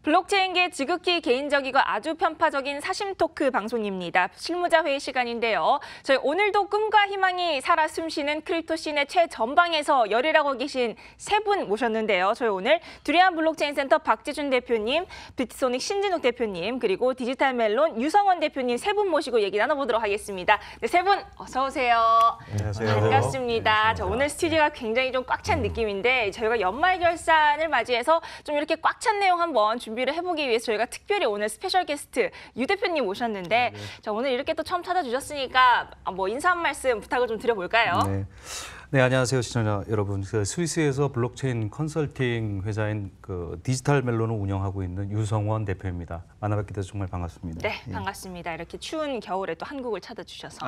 블록체인계 지극히 개인적이고 아주 편파적인 사심 토크 방송입니다. 실무자 회의 시간인데요. 저희 오늘도 꿈과 희망이 살아 숨쉬는 크립토 씬의 최전방에서 열일하고 계신 세 분 모셨는데요. 저희 오늘 두리안 블록체인 센터 박지준 대표님, 비트소닉 신진욱 대표님, 그리고 디지털 멜론 유성원 대표님 세 분 모시고 얘기 나눠보도록 하겠습니다. 네, 세 분 어서 오세요. 안녕하세요. 반갑습니다. 저 오늘 스튜디오가 굉장히 좀 꽉 찬 느낌인데 저희가 연말 결산을 맞이해서 좀 이렇게 꽉 찬 내용 한번 준비를 해보기 위해서 저희가 특별히 오늘 스페셜 게스트 유 대표님 모셨는데 자, 오늘 이렇게 또 처음 찾아주셨으니까 뭐 인사 한 말씀 부탁을 좀 드려볼까요? 네, 안녕하세요 시청자 여러분. 스위스에서 블록체인 컨설팅 회사인 디지털 멜론을 운영하고 있는 유성원 대표입니다. 만나뵙게 돼서 정말 반갑습니다. 네, 반갑습니다. 이렇게 추운 겨울에 또 한국을 찾아주셔서.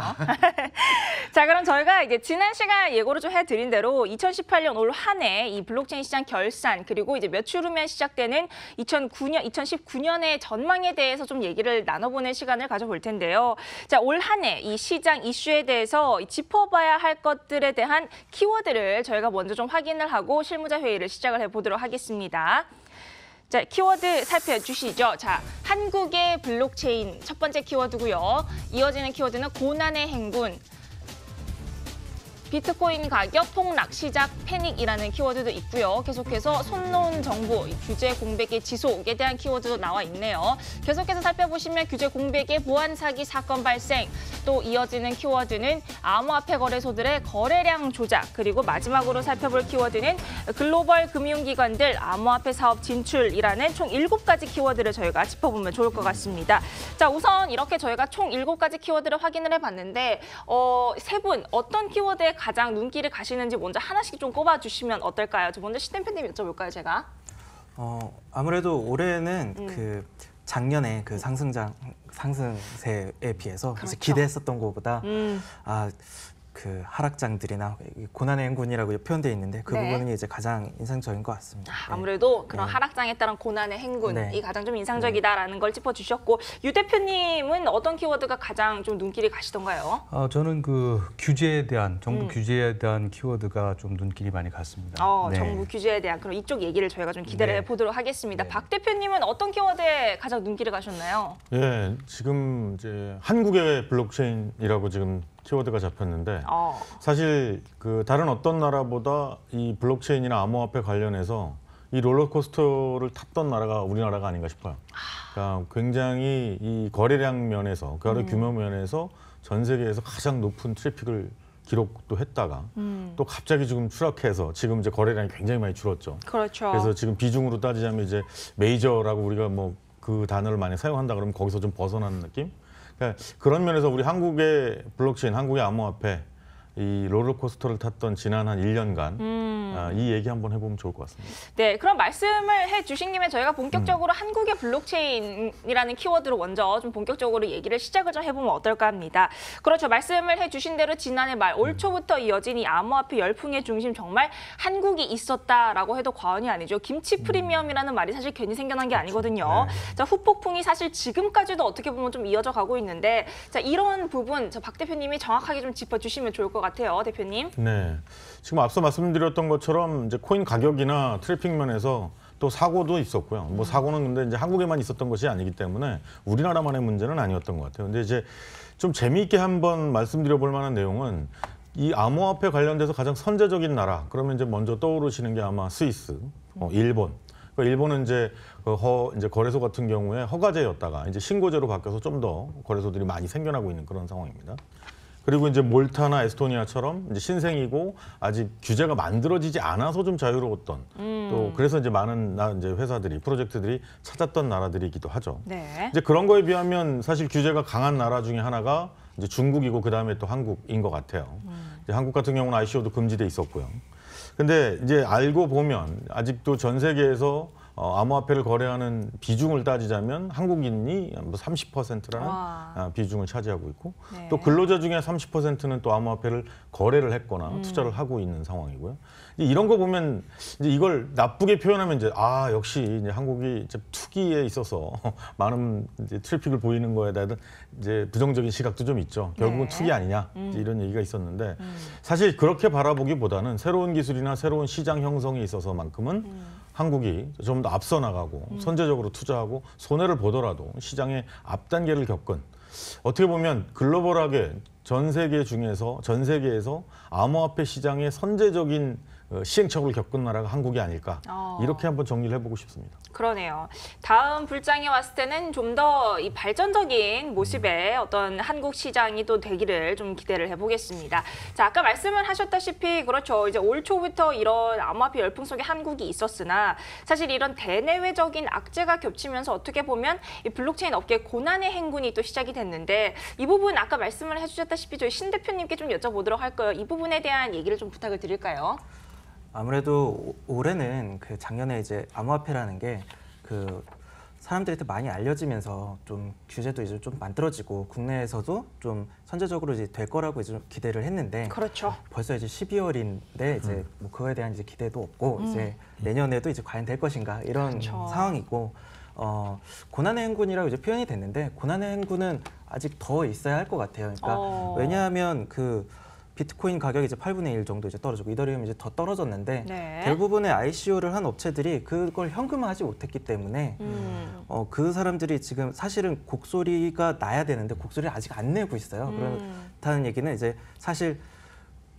자, 그럼 저희가 이제 지난 시간 예고를 좀 해드린 대로 2018년 올 한 해 이 블록체인 시장 결산 그리고 이제 몇 주 후면 시작되는 2019년의 전망에 대해서 좀 얘기를 나눠보는 시간을 가져볼 텐데요. 자, 올 한 해 이 시장 이슈에 대해서 짚어봐야 할 것들에 대한 키워드를 저희가 먼저 좀 확인을 하고 실무자 회의를 시작을 해보도록 하겠습니다. 자, 키워드 살펴주시죠. 자, 한국의 블록체인 첫 번째 키워드고요. 이어지는 키워드는 고난의 행군, 비트코인 가격 폭락 시작 패닉이라는 키워드도 있고요. 계속해서 손 놓은 정부, 규제 공백의 지속에 대한 키워드도 나와 있네요. 계속해서 살펴보시면 규제 공백의 보안 사기 사건 발생, 또 이어지는 키워드는 암호화폐 거래소들의 거래량 조작, 그리고 마지막으로 살펴볼 키워드는 글로벌 금융기관들 암호화폐 사업 진출이라는 총 7가지 키워드를 저희가 짚어보면 좋을 것 같습니다. 자, 우선 이렇게 저희가 총 7가지 키워드를 확인을 해봤는데 세 분 어떤 키워드에 가장 눈길이 가시는지 먼저 하나씩 좀 꼽아주시면 어떨까요? 저 먼저 시 대표님 여쭤볼까요, 제가? 아무래도 올해는 그 작년에 그 상승세에 비해서 그렇죠. 기대했었던 것보다 그 하락장들이나 고난의 행군이라고 표현되어 있는데 그 네. 부분이 이제 가장 인상적인 것 같습니다. 아무래도 그런 하락장에 따른 고난의 행군이 가장 좀 인상적이다라는 걸 짚어주셨고 유 대표님은 어떤 키워드가 가장 좀 눈길이 가시던가요? 저는 규제에 대한 정부 규제에 대한 키워드가 좀 눈길이 많이 갔습니다. 정부 규제에 대한 그럼 이쪽 얘기를 저희가 좀 기대를 해보도록 하겠습니다. 박 대표님은 어떤 키워드에 가장 눈길이 가셨나요? 예, 지금 이제 한국의 블록체인이라고 지금 키워드가 잡혔는데 사실 그 다른 어떤 나라보다 이 블록체인이나 암호화폐 관련해서 이 롤러코스터를 탔던 나라가 우리나라가 아닌가 싶어요. 그러니까 굉장히 이 거래량 면에서, 거래 규모 면에서 전 세계에서 가장 높은 트래픽을 기록도 했다가 또 갑자기 지금 추락해서 지금 이제 거래량이 굉장히 많이 줄었죠. 그렇죠. 그래서 지금 비중으로 따지자면 이제 메이저라고 우리가 뭐 그 단어를 많이 사용한다 그러면 거기서 좀 벗어나는 느낌? 그러니까 그런 면에서 우리 한국의 블록체인, 한국의 암호화폐 이 롤러코스터를 탔던 지난 한 1년간 이 얘기 한번 해보면 좋을 것 같습니다. 네, 그럼 말씀을 해주신 김에 저희가 본격적으로 한국의 블록체인이라는 키워드로 먼저 좀 본격적으로 얘기를 시작을 좀 해보면 어떨까 합니다. 그렇죠, 말씀을 해주신 대로 지난해 말 올 초부터 이어진 이 암호화폐 열풍의 중심 정말 한국이 있었다라고 해도 과언이 아니죠. 김치 프리미엄이라는 말이 사실 괜히 생겨난 게 아니거든요. 자, 후폭풍이 사실 지금까지도 어떻게 보면 좀 이어져 가고 있는데 자, 이런 부분 박 대표님이 정확하게 좀 짚어주시면 좋을 것 같아요, 대표님. 네, 지금 앞서 말씀드렸던 것처럼 이제 코인 가격이나 트래픽 면에서 또 사고도 있었고요. 뭐 사고는 근데 이제 한국에만 있었던 것이 아니기 때문에 우리나라만의 문제는 아니었던 것 같아요. 근데 이제 좀 재미있게 한번 말씀드려볼 만한 내용은 이 암호화폐 관련돼서 가장 선제적인 나라 그러면 이제 먼저 떠오르시는 게 아마 스위스, 일본. 일본은 이제 이제 거래소 같은 경우에 허가제였다가 이제 신고제로 바뀌어서 좀 더 거래소들이 많이 생겨나고 있는 그런 상황입니다. 그리고 이제 몰타나 에스토니아처럼 이제 신생이고 아직 규제가 만들어지지 않아서 좀 자유로웠던 또 그래서 이제 많은 이제 회사들이 프로젝트들이 찾았던 나라들이기도 하죠. 네. 이제 그런 거에 비하면 사실 규제가 강한 나라 중에 하나가 이제 중국이고 그 다음에 또 한국인 것 같아요. 이제 한국 같은 경우는 ICO도 금지돼 있었고요. 근데 이제 알고 보면 아직도 전 세계에서 암호화폐를 거래하는 비중을 따지자면 한국인이 30%라는 비중을 차지하고 있고 또 근로자 중에 30%는 또 암호화폐를 거래를 했거나 투자를 하고 있는 상황이고요. 이런 거 보면 이제 이걸 나쁘게 표현하면 이제 역시 이제 한국이 이제 투기에 있어서 많은 이제 트래픽을 보이는 거에 대한 이제 부정적인 시각도 좀 있죠. 결국은 투기 아니냐 이제 이런 얘기가 있었는데 사실 그렇게 바라보기보다는 새로운 기술이나 새로운 시장 형성에 있어서만큼은 한국이 좀 더 앞서 나가고 선제적으로 투자하고 손해를 보더라도 시장의 앞단계를 겪은 어떻게 보면 글로벌하게 전 세계에서 암호화폐 시장의 선제적인 시행착오를 겪은 나라가 한국이 아닐까 이렇게 한번 정리를 해보고 싶습니다. 그러네요. 다음 불장에 왔을 때는 좀 더 이 발전적인 모습의 어떤 한국 시장이 또 되기를 좀 기대를 해보겠습니다. 자, 아까 말씀을 하셨다시피 그렇죠. 이제 올 초부터 이런 암호화폐 열풍 속에 한국이 있었으나 사실 이런 대내외적인 악재가 겹치면서 어떻게 보면 이 블록체인 업계 고난의 행군이 또 시작이 됐는데 이 부분 아까 말씀을 해주셨다시피 저희 신 대표님께 좀 여쭤보도록 할 거예요. 이 부분에 대한 얘기를 좀 부탁을 드릴까요? 아무래도 올해는 그 작년에 이제 암호화폐라는 게 그 사람들한테 많이 알려지면서 좀 규제도 이제 좀 만들어지고 국내에서도 좀 선제적으로 이제 될 거라고 이제 좀 기대를 했는데 그렇죠. 벌써 이제 12월인데 이제 뭐 그거에 대한 이제 기대도 없고 이제 내년에도 이제 과연 될 것인가 이런 그렇죠. 상황이고 고난의 행군이라고 이제 표현이 됐는데 고난의 행군은 아직 더 있어야 할 것 같아요. 그러니까 왜냐하면 그 비트코인 가격이 이제 8분의 1 정도 이제 떨어지고 이더리움이 이제 더 떨어졌는데 네. 대부분의 ICO를 한 업체들이 그걸 현금화하지 못했기 때문에 그 사람들이 지금 사실은 곡소리가 나야 되는데 곡소리를 아직 안 내고 있어요. 그렇다는 얘기는 이제 사실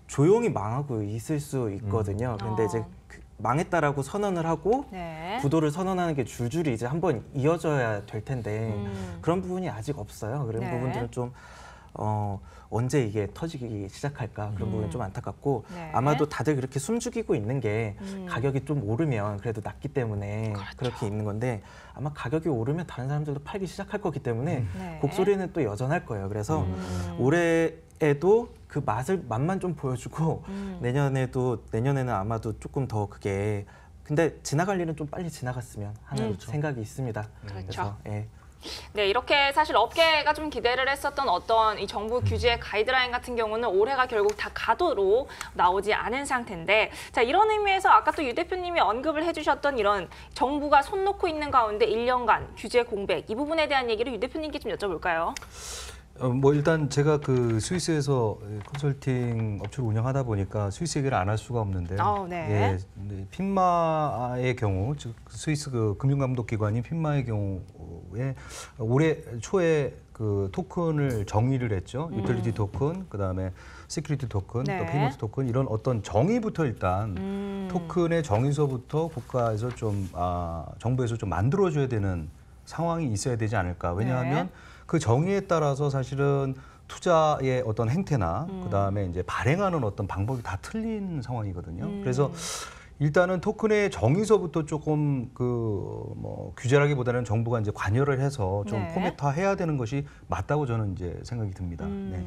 조용히 망하고 있을 수 있거든요. 그런데 이제 망했다라고 선언을 하고 네. 부도를 선언하는 게 줄줄이 이제 한번 이어져야 될 텐데 그런 부분이 아직 없어요. 그런 네. 부분들은 좀 언제 이게 터지기 시작할까 그런 부분이 좀 안타깝고 네. 아마도 다들 그렇게 숨죽이고 있는 게 가격이 좀 오르면 그래도 낮기 때문에 그렇게 있는 건데 아마 가격이 오르면 다른 사람들도 팔기 시작할 거기 때문에 네. 곡소리는 또 여전할 거예요. 그래서 올해에도 그 맛만 좀 보여주고 내년에는 아마도 조금 더 그게 근데 지나갈 일은 좀 빨리 지나갔으면 하는 생각이 있습니다. 그렇죠. 그래서 예. 네, 이렇게 사실 업계가 좀 기대를 했었던 어떤 이 정부 규제 가이드라인 같은 경우는 올해가 결국 다 가도록 나오지 않은 상태인데 자, 이런 의미에서 아까 또 유 대표님이 언급을 해주셨던 이런 정부가 손 놓고 있는 가운데 1년간 규제 공백 이 부분에 대한 얘기를 유 대표님께 좀 여쭤볼까요? 뭐 일단 제가 그 스위스에서 컨설팅 업체를 운영하다 보니까 스위스 얘기를 안 할 수가 없는데요. 네. 예, 핀마의 경우, 즉 스위스 그 금융감독기관인 핀마의 경우에 올해 초에 그 토큰을 정의를 했죠. 유틸리티 토큰, 그다음에 시큐리티 토큰, 네. 또 페이먼트 토큰 이런 어떤 정의부터 일단 토큰의 정의서부터 국가에서 좀 정부에서 좀 만들어줘야 되는 상황이 있어야 되지 않을까. 왜냐하면 네. 그 정의에 따라서 사실은 투자의 어떤 행태나 그다음에 이제 발행하는 어떤 방법이 다 틀린 상황이거든요. 그래서 일단은 토큰의 정의서부터 조금 뭐 규제라기보다는 정부가 이제 관여를 해서 좀 네. 포맷화해야 되는 것이 맞다고 저는 이제 생각이 듭니다. 네.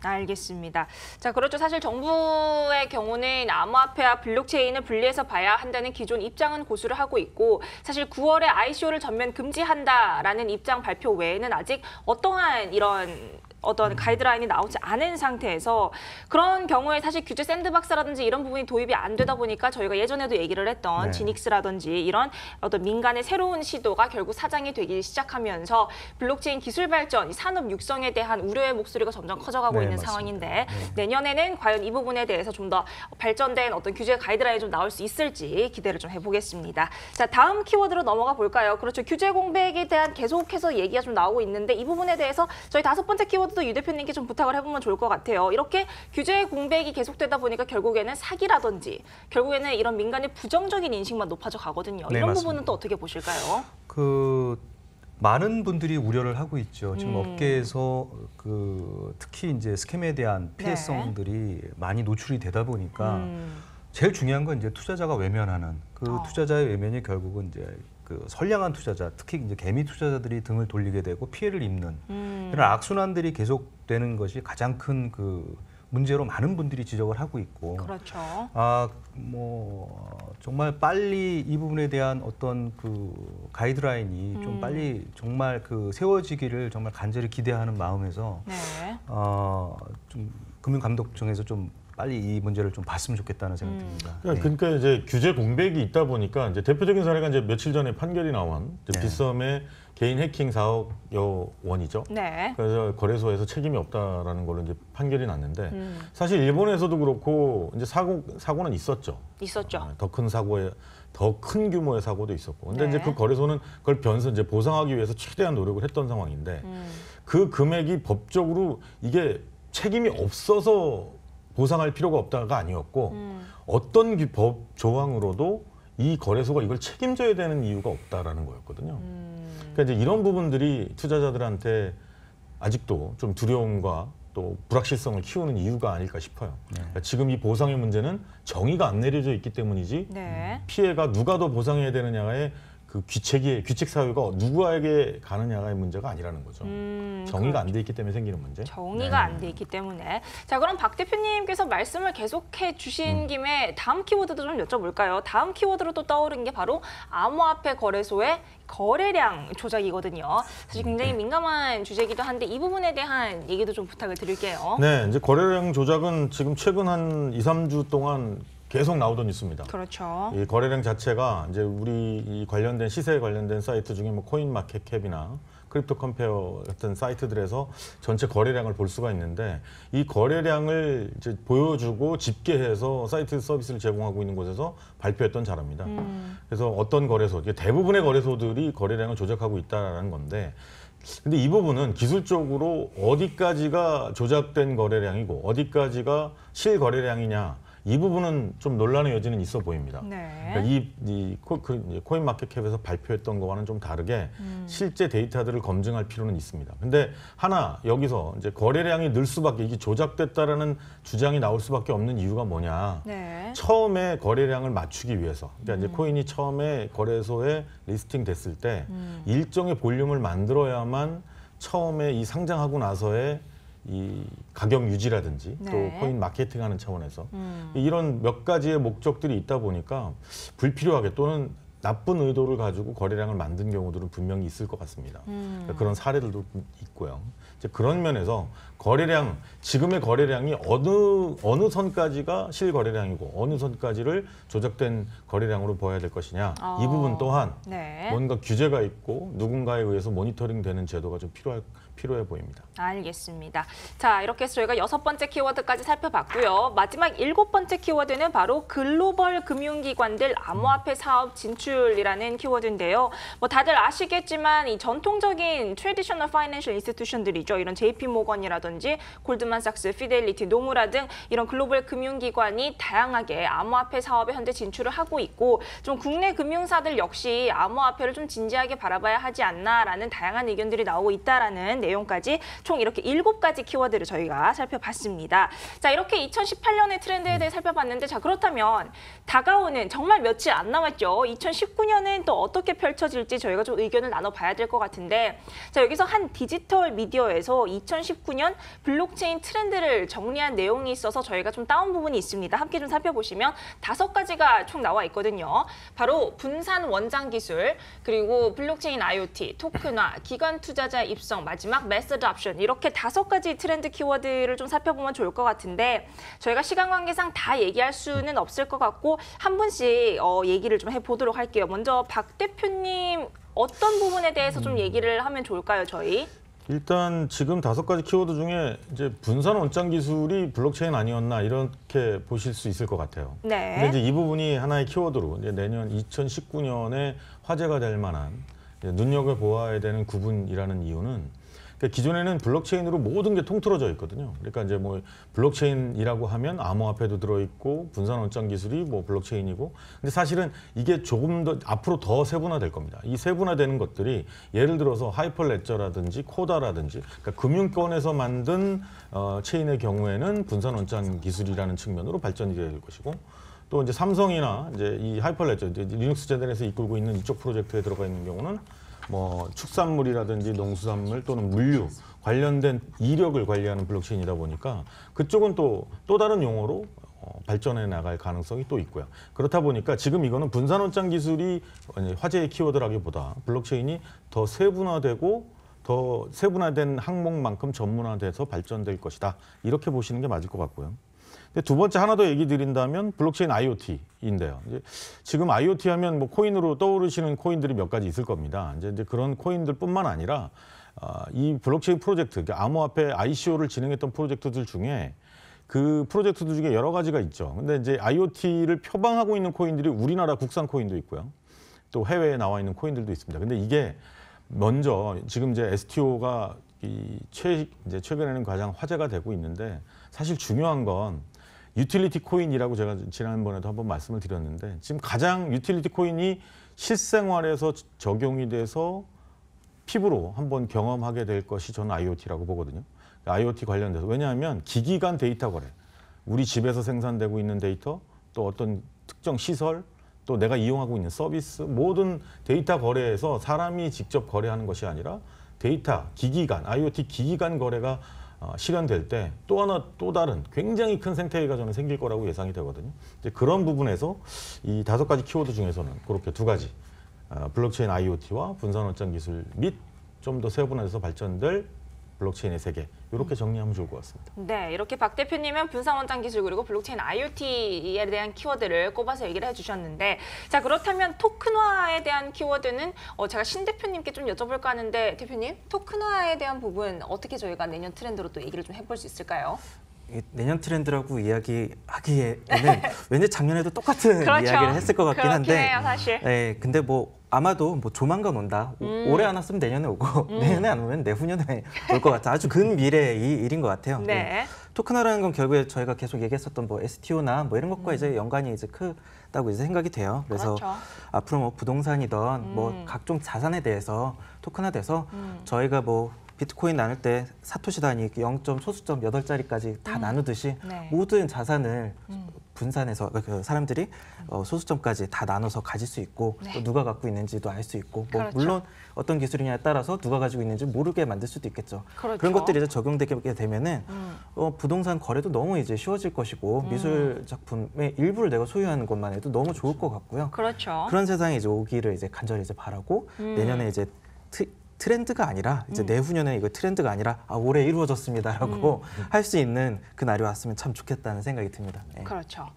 알겠습니다. 자, 그렇죠. 사실 정부의 경우는 암호화폐와 블록체인을 분리해서 봐야 한다는 기존 입장은 고수를 하고 있고 사실 9월에 ICO를 전면 금지한다라는 입장 발표 외에는 아직 어떠한 이런 어떤 가이드라인이 나오지 않은 상태에서 그런 경우에 사실 규제 샌드박스라든지 이런 부분이 도입이 안 되다 보니까 저희가 예전에도 얘기를 했던 네. 지닉스라든지 이런 어떤 민간의 새로운 시도가 결국 사장이 되기 시작하면서 블록체인 기술 발전, 산업 육성에 대한 우려의 목소리가 점점 커져가고 네, 있는 맞습니다. 상황인데 내년에는 과연 이 부분에 대해서 좀 더 발전된 어떤 규제 가이드라인이 좀 나올 수 있을지 기대를 좀 해보겠습니다. 자, 다음 키워드로 넘어가 볼까요? 그렇죠. 규제 공백에 대한 계속해서 얘기가 좀 나오고 있는데 이 부분에 대해서 저희 5번째 키워드도 유 대표님께 좀 부탁을 해보면 좋을 것 같아요. 이렇게 규제 공백이 계속되다 보니까 결국에는 사기라든지 결국에는 이런 민간의 부정적인 인식만 높아져 가거든요. 네, 이런 맞습니다. 부분은 또 어떻게 보실까요? 많은 분들이 우려를 하고 있죠. 지금 업계에서 특히 이제 스캠에 대한 네. 피해성들이 많이 노출이 되다 보니까 제일 중요한 건 이제 투자자가 외면하는 투자자의 외면이 결국은 이제 선량한 투자자, 특히 이제 개미 투자자들이 등을 돌리게 되고 피해를 입는 이런 악순환들이 계속되는 것이 가장 큰 문제로 많은 분들이 지적을 하고 있고. 그렇죠. 정말 빨리 이 부분에 대한 어떤 가이드라인이 좀 빨리 정말 세워지기를 정말 간절히 기대하는 마음에서 네. 좀 금융감독청에서 좀 빨리 이 문제를 좀 봤으면 좋겠다는 생각이 듭니다. 네. 그러니까 이제 규제 공백이 있다 보니까 이제 대표적인 사례가 이제 며칠 전에 판결이 나온 이제 네. 빗썸의 개인 해킹 4억여 원이죠. 네. 그래서 거래소에서 책임이 없다라는 걸로 이제 판결이 났는데 사실 일본에서도 그렇고 이제 사고는 있었죠. 있었죠. 더 큰 사고에 더 큰 규모의 사고도 있었고. 근데 네. 이제 그 거래소는 그걸 이제 보상하기 위해서 최대한 노력을 했던 상황인데 그 금액이 법적으로 이게 책임이 없어서 보상할 필요가 없다가 아니었고 어떤 법 조항으로도 이 거래소가 이걸 책임져야 되는 이유가 없다라는 거였거든요. 그러니까 이제 이런 부분들이 투자자들한테 아직도 좀 두려움과 또 불확실성을 키우는 이유가 아닐까 싶어요. 그러니까 지금 이 보상의 문제는 정의가 안 내려져 있기 때문이지 네. 피해가 누가 더 보상해야 되느냐의 그 귀책 사유가 누구에게 가느냐의 문제가 아니라는 거죠. 정의가 안 돼 있기 때문에 생기는 문제. 정의가 안 돼 있기 때문에. 자, 그럼 박 대표님께서 말씀을 계속해 주신 김에 다음 키워드도 좀 여쭤볼까요? 다음 키워드로 또 떠오른 게 바로 암호화폐 거래소의 거래량 조작이거든요. 사실 굉장히 민감한 주제이기도 한데 이 부분에 대한 얘기도 좀 부탁을 드릴게요. 네, 이제 거래량 조작은 지금 최근 한 2, 3주 동안 계속 나오던 뉴스입니다. 그렇죠. 이 거래량 자체가 이제 우리 이 관련된 시세에 관련된 사이트 중에 뭐 코인마켓캡이나 크립토 컴페어 같은 사이트들에서 전체 거래량을 볼 수가 있는데 이 거래량을 이제 보여주고 집계해서 사이트 서비스를 제공하고 있는 곳에서 발표했던 자료입니다. 그래서 어떤 거래소, 대부분의 거래소들이 거래량을 조작하고 있다는 건데 근데 이 부분은 기술적으로 어디까지가 조작된 거래량이고 어디까지가 실거래량이냐 이 부분은 좀 논란의 여지는 있어 보입니다. 네. 그러니까 코인마켓캡에서 발표했던 거와는 좀 다르게 실제 데이터들을 검증할 필요는 있습니다. 근데 하나 여기서 이제 거래량이 늘 수밖에 이게 조작됐다라는 주장이 나올 수밖에 없는 이유가 뭐냐? 네. 처음에 거래량을 맞추기 위해서, 그러니까 이제 코인이 처음에 거래소에 리스팅 됐을 때 일정의 볼륨을 만들어야만 처음에 이 상장하고 나서의 이 가격 유지라든지 네. 또 코인 마케팅하는 차원에서 이런 몇 가지의 목적들이 있다 보니까 불필요하게 또는 나쁜 의도를 가지고 거래량을 만든 경우들은 분명히 있을 것 같습니다. 그런 사례들도 있고요. 이제 그런 면에서 거래량, 지금의 거래량이 어느 선까지가 실거래량이고 어느 선까지를 조작된 거래량으로 보아야 될 것이냐. 이 부분 또한 네. 뭔가 규제가 있고 누군가에 의해서 모니터링 되는 제도가 좀 필요해 보입니다. 알겠습니다. 자, 이렇게 해서 저희가 6번째 키워드까지 살펴봤고요. 마지막 7번째 키워드는 바로 글로벌 금융기관들 암호화폐 사업 진출이라는 키워드인데요. 뭐 다들 아시겠지만 이 전통적인 트래디셔널 파이낸셜 인스티튜션들이죠. 이런 JP 모건이라든지 골드만삭스, 피델리티, 노무라 등 이런 글로벌 금융기관이 다양하게 암호화폐 사업에 현재 진출을 하고 있고 좀 국내 금융사들 역시 암호화폐를 좀 진지하게 바라봐야 하지 않나라는 다양한 의견들이 나오고 있다라는 내용까지 총 이렇게 7가지 키워드를 저희가 살펴봤습니다. 자, 이렇게 2018년의 트렌드에 대해 살펴봤는데 자, 그렇다면 다가오는 정말 며칠 안 남았죠. 2019년은 또 어떻게 펼쳐질지 저희가 좀 의견을 나눠봐야 될 것 같은데 자, 여기서 한 디지털 미디어에서 2019년 블록체인 트렌드를 정리한 내용이 있어서 저희가 좀 따온 부분이 있습니다. 함께 좀 살펴보시면 5가지가 총 나와 있거든요. 바로 분산 원장 기술, 그리고 블록체인 IoT, 토큰화, 기관 투자자 입성, 마지막 매스 어답션 이렇게 5가지 트렌드 키워드를 좀 살펴보면 좋을 것 같은데 저희가 시간 관계상 다 얘기할 수는 없을 것 같고 한 분씩 얘기를 좀 해보도록 할게요. 먼저 박 대표님 어떤 부분에 대해서 좀 얘기를 하면 좋을까요, 저희? 일단 지금 5가지 키워드 중에 이제 분산 원장 기술이 블록체인 아니었나 이렇게 보실 수 있을 것 같아요. 네. 근데 이제 이 부분이 하나의 키워드로 이제 내년 2019년에 화제가 될 만한 눈여겨보아야 되는 구분이라는 이유는 그러니까 기존에는 블록체인으로 모든 게 통틀어져 있거든요. 그러니까 이제 뭐 블록체인이라고 하면 암호화폐도 들어있고 분산 원장 기술이 뭐 블록체인이고, 근데 사실은 이게 조금 더 앞으로 더 세분화될 겁니다. 이 세분화되는 것들이 예를 들어서 하이퍼레저라든지 코다라든지, 그러니까 금융권에서 만든 체인의 경우에는 분산 원장 기술이라는 측면으로 발전이 될 것이고, 또 이제 삼성이나 이제 이 하이퍼레저, 리눅스 제단에서 이끌고 있는 이쪽 프로젝트에 들어가 있는 경우는 뭐 축산물이라든지 농수산물 또는 물류 관련된 이력을 관리하는 블록체인이다 보니까 그쪽은 또 다른 용어로 발전해 나갈 가능성이 또 있고요. 그렇다 보니까 지금 이거는 분산 원장 기술이 화제의 키워드라기보다 블록체인이 더 세분화되고 더 세분화된 항목만큼 전문화돼서 발전될 것이다. 이렇게 보시는 게 맞을 것 같고요. 근데 두 번째 하나 더 얘기 드린다면 블록체인 IoT인데요. 이제 지금 IoT 하면 뭐 코인으로 떠오르시는 코인들이 몇 가지 있을 겁니다. 이제 그런 코인들뿐만 아니라 이 블록체인 프로젝트, 그러니까 암호화폐 ICO를 진행했던 프로젝트들 중에 그 프로젝트들 중에 여러 가지가 있죠. 근데 이제 IoT를 표방하고 있는 코인들이 우리나라 국산 코인도 있고요. 또 해외에 나와 있는 코인들도 있습니다. 근데 이게 먼저 지금 이제 STO가 이제 최근에는 가장 화제가 되고 있는데 사실 중요한 건 유틸리티 코인이라고 제가 지난번에도 한번 말씀을 드렸는데 지금 가장 유틸리티 코인이 실생활에서 적용이 돼서 피부로 한번 경험하게 될 것이 저는 IoT라고 보거든요. IoT 관련돼서. 왜냐하면 기기 간 데이터 거래, 우리 집에서 생산되고 있는 데이터, 또 어떤 특정 시설, 또 내가 이용하고 있는 서비스, 모든 데이터 거래에서 사람이 직접 거래하는 것이 아니라 데이터, 기기 간, IoT 기기 간 거래가 실현될 때 또 다른 굉장히 큰 생태계가 저는 생길 거라고 예상이 되거든요. 이제 그런 부분에서 이 5가지 키워드 중에서는 그렇게 2가지, 블록체인 IoT와 분산 원점 기술 및 좀 더 세분화해서 발전될 블록체인의 세계, 이렇게 정리하면 좋을 것 같습니다. 네, 이렇게 박 대표님은 분산 원장 기술 그리고 블록체인 IoT에 대한 키워드를 꼽아서 얘기를 해주셨는데, 자 그렇다면 토큰화에 대한 키워드는 제가 신 대표님께 좀 여쭤볼까 하는데, 대표님 토큰화에 대한 부분 어떻게 저희가 내년 트렌드로 또 얘기를 좀 해볼 수 있을까요? 내년 트렌드라고 이야기하기에는 왠지 작년에도 똑같은 그렇죠. 이야기를 했을 것 같긴 그렇긴 한데, 해요, 사실. 네, 근데 뭐 아마도 뭐 조만간 온다. 올해 안 왔으면 내년에 오고 내년에 안 오면 내후년에 올 것 같아. 아주 근 미래의 일인 것 같아요. 네. 토큰화라는 건 결국에 저희가 계속 얘기했었던 뭐 STO나 뭐 이런 것과 이제 연관이 이제 크다고 이제 생각이 돼요. 그래서 그렇죠. 앞으로 뭐 부동산이든 뭐 각종 자산에 대해서 토큰화돼서 저희가 뭐 비트코인 나눌 때 사토시 단위 0.소수점 8자리까지 다 나누듯이 네. 모든 자산을 분산해서 그 사람들이 소수점까지 다 나눠서 가질 수 있고 네. 또 누가 갖고 있는지도 알 수 있고 뭐 그렇죠. 물론 어떤 기술이냐에 따라서 누가 가지고 있는지 모르게 만들 수도 있겠죠. 그렇죠. 그런 것들이 이제 적용되게 되면은 부동산 거래도 너무 이제 쉬워질 것이고 미술 작품의 일부를 내가 소유하는 것만 해도 너무 좋을 것 같고요. 그렇죠. 그런 세상이 이제 오기를 이제 간절히 이제 바라고 내년에 이제 트렌드가 아니라 이제 내후년에 이거 트렌드가 아니라 올해 이루어졌습니다라고 할 수 있는 그 날이 왔으면 참 좋겠다는 생각이 듭니다. 네. 그렇죠.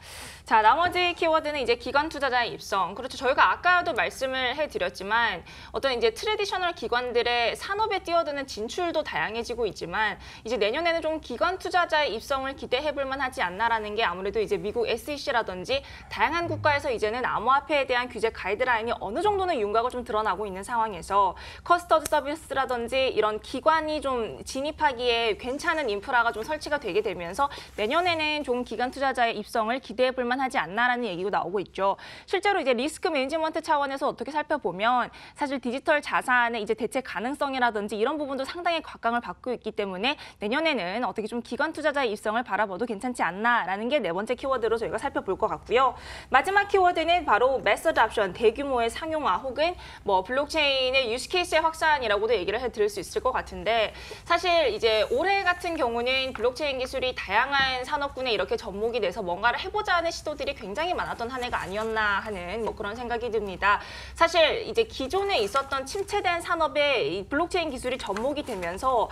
자, 나머지 키워드는 이제 기관 투자자의 입성. 그렇죠. 저희가 아까도 말씀을 해드렸지만 어떤 이제 트래디셔널 기관들의 산업에 뛰어드는 진출도 다양해지고 있지만 이제 내년에는 좀 기관 투자자의 입성을 기대해볼 만하지 않나라는 게 아무래도 이제 미국 SEC라든지 다양한 국가에서 이제는 암호화폐에 대한 규제 가이드라인이 어느 정도는 윤곽을 좀 드러나고 있는 상황에서 커스터드 서비스라든지 이런 기관이 좀 진입하기에 괜찮은 인프라가 좀 설치가 되게 되면서 내년에는 좀 기관 투자자의 입성을 기대해 볼 만하지 않나라는 얘기가 나오고 있죠. 실제로 이제 리스크 매니지먼트 차원에서 어떻게 살펴보면 사실 디지털 자산의 이제 대체 가능성이라든지 이런 부분도 상당히 각광을 받고 있기 때문에 내년에는 어떻게 좀 기관 투자자의 입성을 바라봐도 괜찮지 않나라는 게 4번째 키워드로 저희가 살펴볼 것 같고요. 마지막 키워드는 바로 매스 어답션, 대규모의 상용화 혹은 뭐 블록체인의 유스케이스의 확산이라고도 얘기를 해드릴 수 있을 것 같은데, 사실 이제 올해 같은 경우는 블록체인 기술이 다양한 산업군에 이렇게 접목이 돼서 뭔가를 해보자 하는 시도들이 굉장히 많았던 한 해가 아니었나 하는 뭐 그런 생각이 듭니다. 사실 이제 기존에 있었던 침체된 산업에 이 블록체인 기술이 접목이 되면서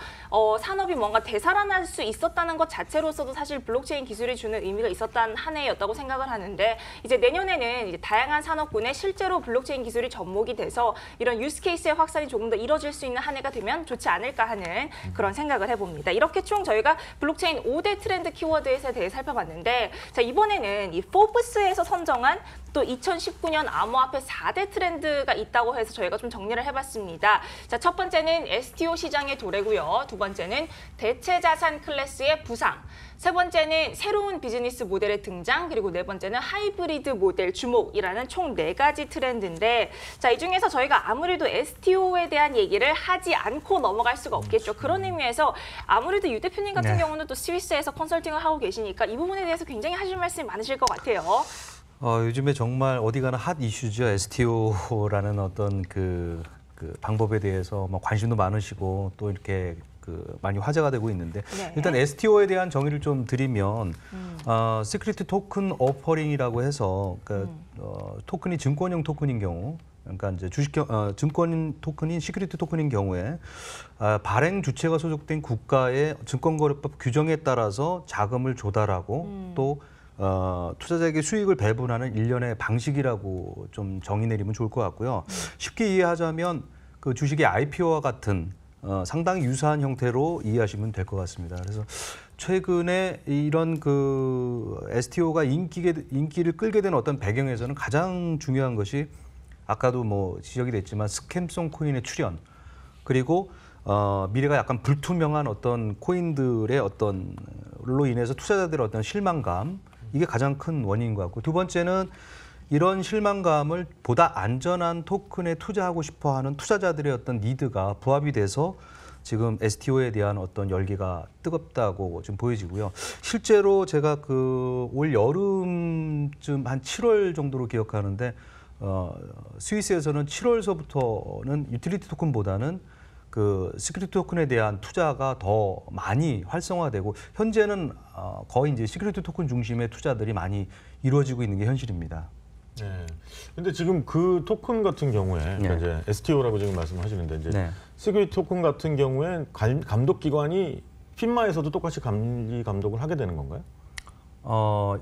산업이 뭔가 되살아날 수 있었다는 것 자체로서도 사실 블록체인 기술이 주는 의미가 있었던 한 해였다고 생각을 하는데, 이제 내년에는 이제 다양한 산업군에 실제로 블록체인 기술이 접목이 돼서 이런 유스케이스의 확산이 조금 더 이뤄질 수 있는 한 해가 되면 좋지 않을까 하는 그런 생각을 해봅니다. 이렇게 총 저희가 블록체인 5대 트렌드 키워드에 대해 살펴봤는데, 자 이번에는 이 포브스에서 선정한 또 2019년 암호화폐 4대 트렌드가 있다고 해서 저희가 좀 정리를 해봤습니다. 자, 첫 번째는 STO 시장의 도래고요. 두 번째는 대체 자산 클래스의 부상. 세 번째는 새로운 비즈니스 모델의 등장, 그리고 네 번째는 하이브리드 모델 주목이라는 총 4가지 트렌드인데, 자, 이 중에서 저희가 아무래도 STO에 대한 얘기를 하지 않고 넘어갈 수가 없겠죠. 그런 의미에서 아무래도 유 대표님 같은 경우는 또 스위스에서 컨설팅을 하고 계시니까 이 부분에 대해서 굉장히 하실 말씀이 많으실 것 같아요. 요즘에 정말 어디 가나 핫 이슈죠. STO라는 어떤 그 방법에 대해서 뭐 관심도 많으시고 또 이렇게 많이 화제가 되고 있는데, 네. 일단 STO에 대한 정의를 좀 드리면 시크릿 토큰 오퍼링이라고 해서 토큰이 증권형 토큰인 경우, 그러니까 이제 증권 토큰인 시큐리티 토큰인 경우에 발행 주체가 소속된 국가의 증권거래법 규정에 따라서 자금을 조달하고 또 투자자에게 수익을 배분하는 일련의 방식이라고 좀 정의 내리면 좋을 것 같고요. 쉽게 이해하자면 그 주식의 IPO와 같은 상당히 유사한 형태로 이해하시면 될 것 같습니다. 그래서 최근에 이런 그 STO가 인기를 끌게 된 어떤 배경에서는 가장 중요한 것이 아까도 뭐 지적이 됐지만 스캠성 코인의 출현 그리고 미래가 약간 불투명한 어떤 코인들의 어떤로 인해서 투자자들의 어떤 실망감 이게 가장 큰 원인인 것 같고 두 번째는 이런 실망감을 보다 안전한 토큰에 투자하고 싶어하는 투자자들의 어떤 니드가 부합이 돼서 지금 STO에 대한 어떤 열기가 뜨겁다고 지금 보여지고요. 실제로 제가 그 올 여름쯤 한 7월 정도로 기억하는데 스위스에서는 7월서부터는 유틸리티 토큰보다는 그 시큐리티 토큰에 대한 투자가 더 많이 활성화되고 현재는 거의 이제 시큐리티 토큰 중심의 투자들이 많이 이루어지고 있는 게 현실입니다. 네. 근데 지금 그 토큰 같은 경우에 그러니까 이제 STO라고 지금 말씀하시는데 이제 시큐리티 토큰 같은 경우에 감독 기관이 핀마에서도 똑같이 관리 감독을 하게 되는 건가요?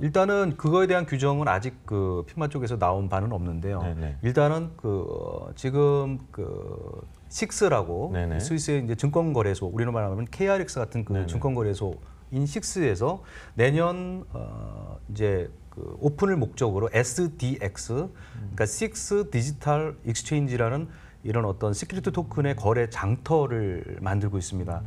일단은 그거에 대한 규정은 아직 그 핀마 쪽에서 나온 바는 없는데요. 일단은 지금 식스라고 스위스의 이제 증권거래소 우리로 말하면 KRX 같은 그 증권거래소인 식스에서 내년 이제 그 오픈을 목적으로 SDX, 그러니까 Six Digital Exchange라는 이런 어떤 시큐리티 토큰의 거래 장터를 만들고 있습니다.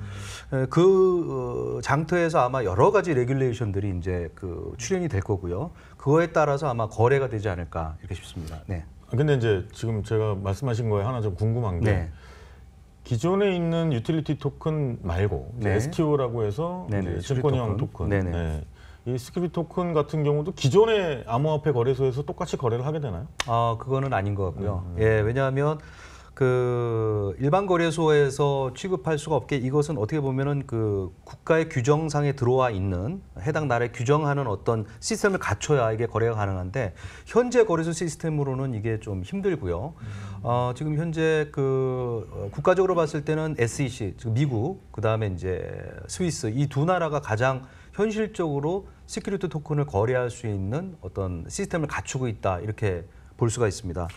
그 장터에서 아마 여러 가지 레귤레이션들이 이제 그 출현이 될 거고요. 그거에 따라서 아마 거래가 되지 않을까 이렇게 싶습니다. 네. 근데 이제 지금 제가 말씀하신 거에 하나 좀 궁금한 게 기존에 있는 유틸리티 토큰 말고 STO라고 해서 증권형 토큰. 이 시큐리티 토큰 같은 경우도 기존의 암호화폐 거래소에서 똑같이 거래를 하게 되나요? 그거는 아닌 것 같고요. 왜냐하면 그 일반 거래소에서 취급할 수가 없게 이것은 어떻게 보면은 그 국가의 규정상에 들어와 있는 해당 나라에 규정하는 어떤 시스템을 갖춰야 이게 거래가 가능한데 현재 거래소 시스템으로는 이게 좀 힘들고요. 지금 현재 그 국가적으로 봤을 때는 SEC, 즉 미국, 그 다음에 이제 스위스 이 두 나라가 가장 현실적으로 시큐리티 토큰을 거래할 수 있는 어떤 시스템을 갖추고 있다 이렇게 볼 수가 있습니다.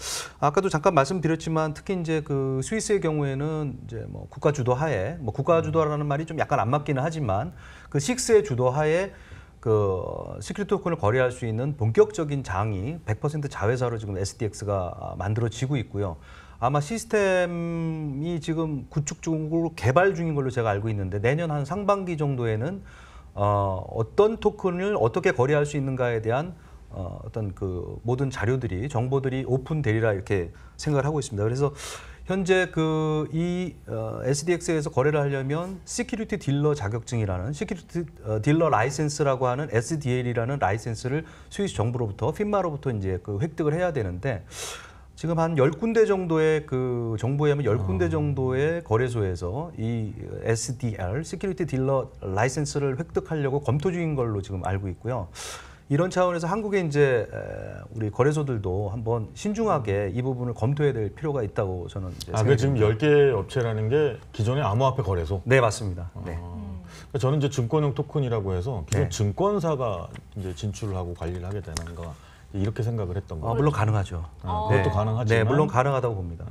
아까도 잠깐 말씀드렸지만 특히 이제 그 스위스의 경우에는 이제 뭐 국가 주도 하에 국가 주도라는 말이 좀 약간 안 맞기는 하지만 그 식스의 주도 하에 그 시큐리티 토큰을 거래할 수 있는 본격적인 장이 100% 자회사로 지금 SDX가 만들어지고 있고요. 아마 시스템이 지금 구축 중으로 개발 중인 걸로 제가 알고 있는데 내년 한 상반기 정도에는 어떤 토큰을 어떻게 거래할 수 있는가에 대한 어떤 그 모든 자료들이 정보들이 오픈되리라 이렇게 생각을 하고 있습니다. 그래서 현재 그 이 SDX에서 거래를 하려면 시큐리티 딜러 자격증이라는 시큐리티 딜러 라이센스라고 하는 SDL이라는 라이센스를 스위스 정부로부터 핀마로부터 이제 그 획득을 해야 되는데 지금 한 10군데 정도의 그 정부에 하면 10군데 정도의 거래소에서 이 SDL 시큐리티 딜러 라이센스를 획득하려고 검토 중인 걸로 지금 알고 있고요. 이런 차원에서 한국에 이제 우리 거래소들도 한번 신중하게 이 부분을 검토해야 될 필요가 있다고 저는 이제 그 지금 10개 업체라는 게 기존의 암호화폐 거래소? 네, 맞습니다. 그러니까 저는 이제 증권형 토큰이라고 해서 기존 증권사가 이제 진출을 하고 관리를 하게 되는가 이렇게 생각을 했던 거예요. 물론 가능하죠. 그것도 가능하지만 네, 물론 가능하다고 봅니다.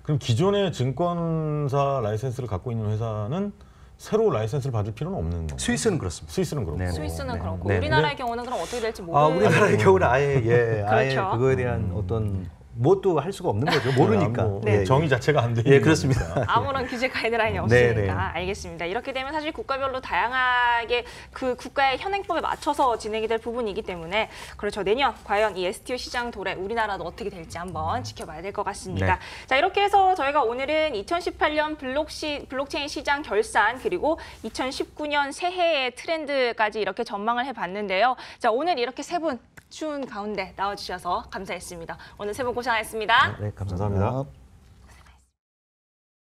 그럼 기존의 증권사 라이센스를 갖고 있는 회사는 새로 라이센스를 받을 필요는 없는 건가요? 스위스는 그렇습니다. 스위스는 그렇고. 스위스는 그렇고 우리나라의 경우는 그럼 어떻게 될지 모르겠어요. 우리나라의 경우는 아예 그렇죠. 그거에 대한 어떤 뭣도 할 수가 없는 거죠. 모르니까. 정의 자체가 안 되는 그렇습니다. 아무런 규제 가이드라인이 없으니까. 알겠습니다. 이렇게 되면 사실 국가별로 다양하게 그 국가의 현행법에 맞춰서 진행이 될 부분이기 때문에 그렇죠. 내년 과연 이 STO 시장 도래 우리나라도 어떻게 될지 한번 지켜봐야 될 것 같습니다. 자, 이렇게 해서 저희가 오늘은 2018년 블록체인 시장 결산 그리고 2019년 새해의 트렌드까지 이렇게 전망을 해봤는데요. 자, 오늘 이렇게 세 분 추운 가운데 나와주셔서 감사했습니다. 오늘 세 분 고생하셨습니다. 네, 감사합니다.